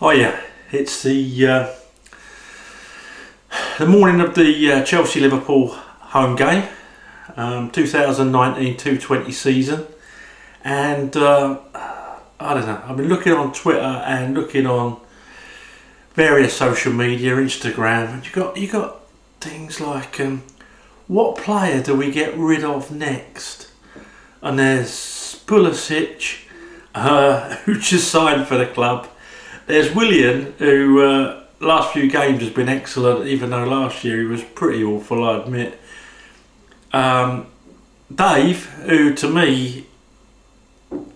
Oh yeah, it's the morning of the Chelsea-Liverpool home game, 2019-2020 season, and I don't know. I've been looking on Twitter and looking on various social media, Instagram, and you got things like what player do we get rid of next? And there's Pulisic, who just signed for the club. There's Willian, who last few games has been excellent, even though last year he was pretty awful, I admit. Dave, who to me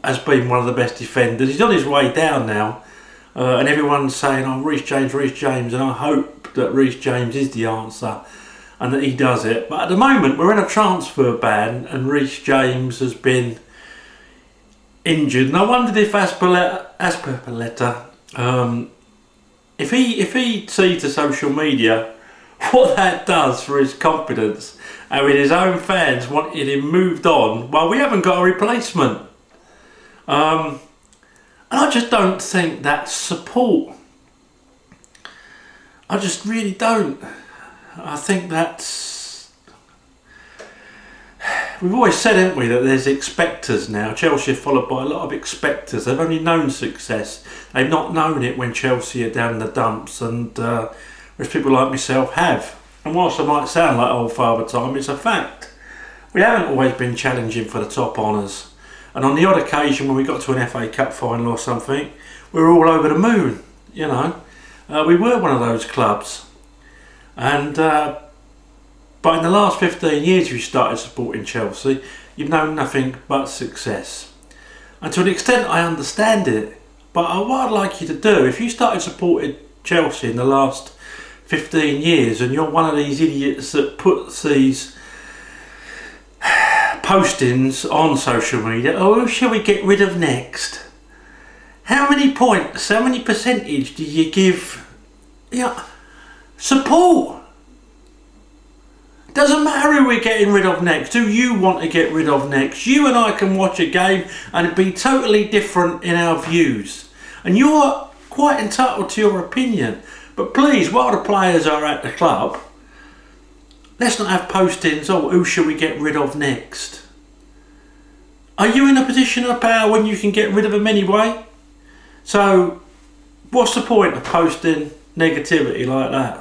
has been one of the best defenders. He's on his way down now, and everyone's saying, "Oh, Reece James," and I hope that Reece James is the answer and that he does it. But at the moment, we're in a transfer ban, and Reece James has been injured, and I wondered if Azpilicueta, if he sees the social media, what that does for his confidence, and with his own fans wanting him moved on. Well, we haven't got a replacement, and I just don't think that's support. I just really don't. I think that's... We've always said, haven't we, that there's expectors now. Chelsea are followed by a lot of expectors. They've only known success. They've not known it when Chelsea are down in the dumps, and whereas people like myself have. And whilst I might sound like old Father Time, it's a fact. We haven't always been challenging for the top honours. And on the odd occasion when we got to an FA Cup final or something, we were all over the moon, you know. We were one of those clubs. And but in the last 15 years we started supporting Chelsea, you've known nothing but success. And to an extent I understand it, but what I'd like you to do, if you started supporting Chelsea in the last 15 years and you're one of these idiots that puts these postings on social media, oh, who shall we get rid of next? How many points, how many percentage do you give support? Doesn't matter who we're getting rid of next, who you want to get rid of next. You and I can watch a game and it'd be totally different in our views. And you're quite entitled to your opinion. But please, while the players are at the club, let's not have postings, oh, who shall we get rid of next? Are you in a position of power when you can get rid of them anyway? So, what's the point of posting negativity like that?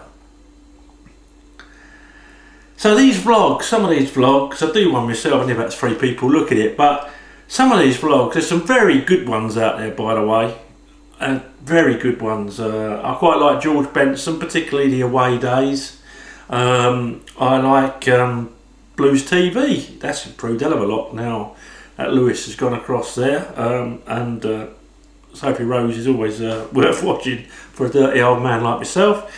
So these vlogs, some of these vlogs, I do one myself, only about 3 people look at it, but some of these vlogs, there's some very good ones out there, by the way, and very good ones. I quite like George Benson, particularly the away days. I like Blues TV, that's improved a hell of a lot now that Lewis has gone across there, and Sophie Rose is always worth watching for a dirty old man like myself.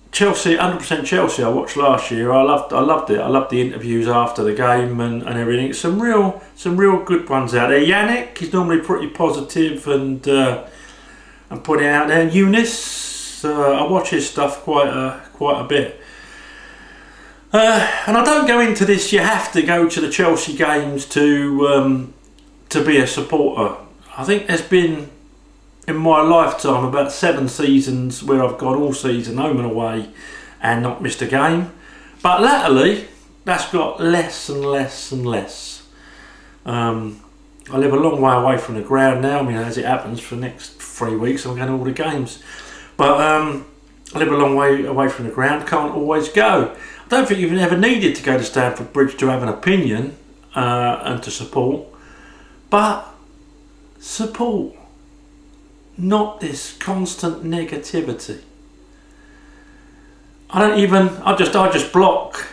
Chelsea, 100% Chelsea I watched last year. I loved it. I loved the interviews after the game and everything. Some real good ones out there. Yannick, he's normally pretty positive and putting it out there. And Eunice, I watch his stuff quite a bit. And I don't go into this, you have to go to the Chelsea games to be a supporter. I think there's been, in my lifetime, about 7 seasons where I've gone all season home and away and not missed a game. But latterly, that's got less and less and less. I live a long way away from the ground now. I mean, as it happens, for the next 3 weeks I'm going to all the games. But I live a long way away from the ground, can't always go. I don't think you've ever needed to go to Stamford Bridge to have an opinion and to support. But support. Not this constant negativity. I just block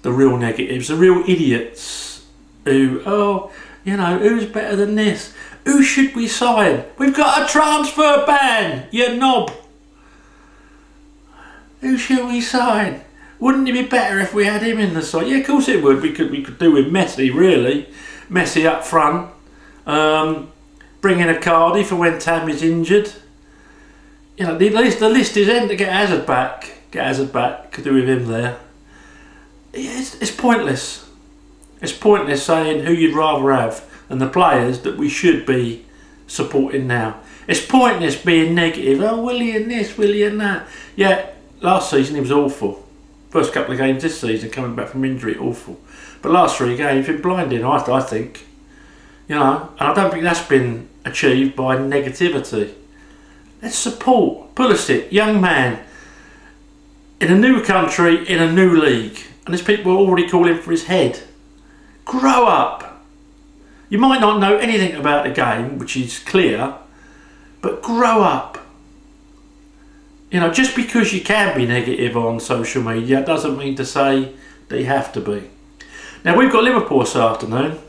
the real negatives, the real idiots who, oh, you know, who's better than this? Who should we sign? We've got a transfer ban, you knob. Who should we sign? Wouldn't it be better if we had him in the side? Yeah, of course it would. We could do with Messi, really. Messi up front. Bring in a Cardi for when Tammy's injured. You know, the list is end to get Hazard back. Could do with him there. It's pointless. It's pointless saying who you'd rather have than the players that we should be supporting now. It's pointless being negative. Oh, Willie and this, Willie and that. Yeah, last season he was awful. First couple of games this season, coming back from injury, awful. But last 3 games, been blinding, I think. You know, and I don't think that's been achieved by negativity. Let's support Pulisic, young man, in a new country, in a new league. And there's people already calling for his head. Grow up. You might not know anything about the game, which is clear, but grow up. You know, just because you can be negative on social media doesn't mean to say that you have to be. Now, we've got Liverpool this afternoon.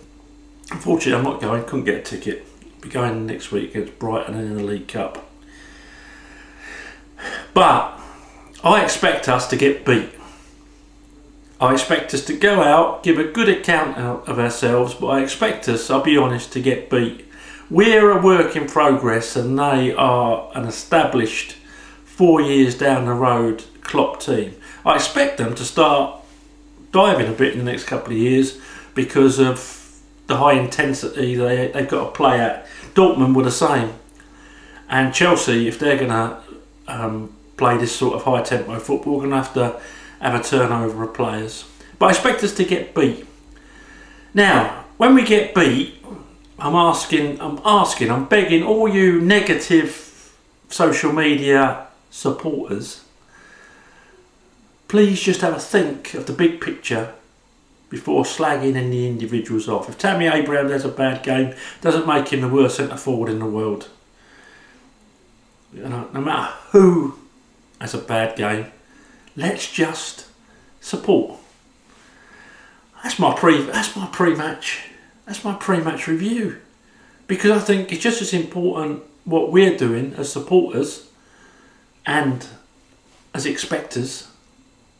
Unfortunately, I'm not going, couldn't get a ticket. I'll be going next week against Brighton in the League Cup. But I expect us to get beat. I expect us to go out, give a good account of ourselves, but I expect us, I'll be honest, to get beat. We're a work in progress and they are an established 4 years down the road Klopp team. I expect them to start diving a bit in the next couple of years because of the high intensity they've got to play at. Dortmund were the same. And Chelsea, if they're going to play this sort of high tempo football, we're going to have a turnover of players. But I expect us to get beat. Now, when we get beat, I'm begging all you negative social media supporters, please just have a think of the big picture before slagging any individuals off. If Tammy Abraham has a bad game, doesn't make him the worst centre forward in the world. You know, no matter who has a bad game, let's just support. That's my pre-match review, because I think it's just as important what we're doing as supporters and as expectors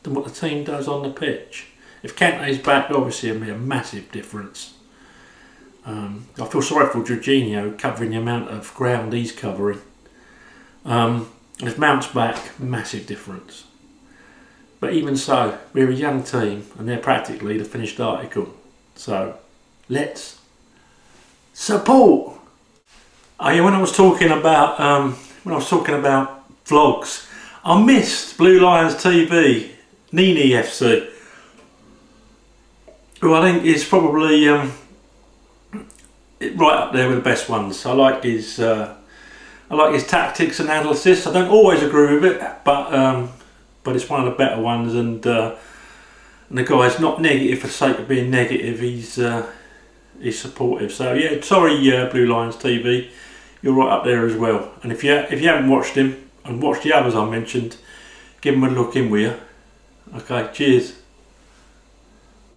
than what the team does on the pitch. If Kante's back, obviously it'll be a massive difference. I feel sorry for Jorginho covering the amount of ground he's covering. And if Mount's back, massive difference. But even so, we're a young team and they're practically the finished article. So let's support. Oh yeah, when I was talking about vlogs, I missed Blue Lions TV, Nini FC, who I think is probably right up there with the best ones. I like his tactics and analysis. I don't always agree with it, but it's one of the better ones. And the guy's not negative for the sake of being negative. He's supportive. So yeah, sorry, Blue Lions TV, you're right up there as well. And if you haven't watched him and watched the others I mentioned, give him a look in with you. Okay, cheers.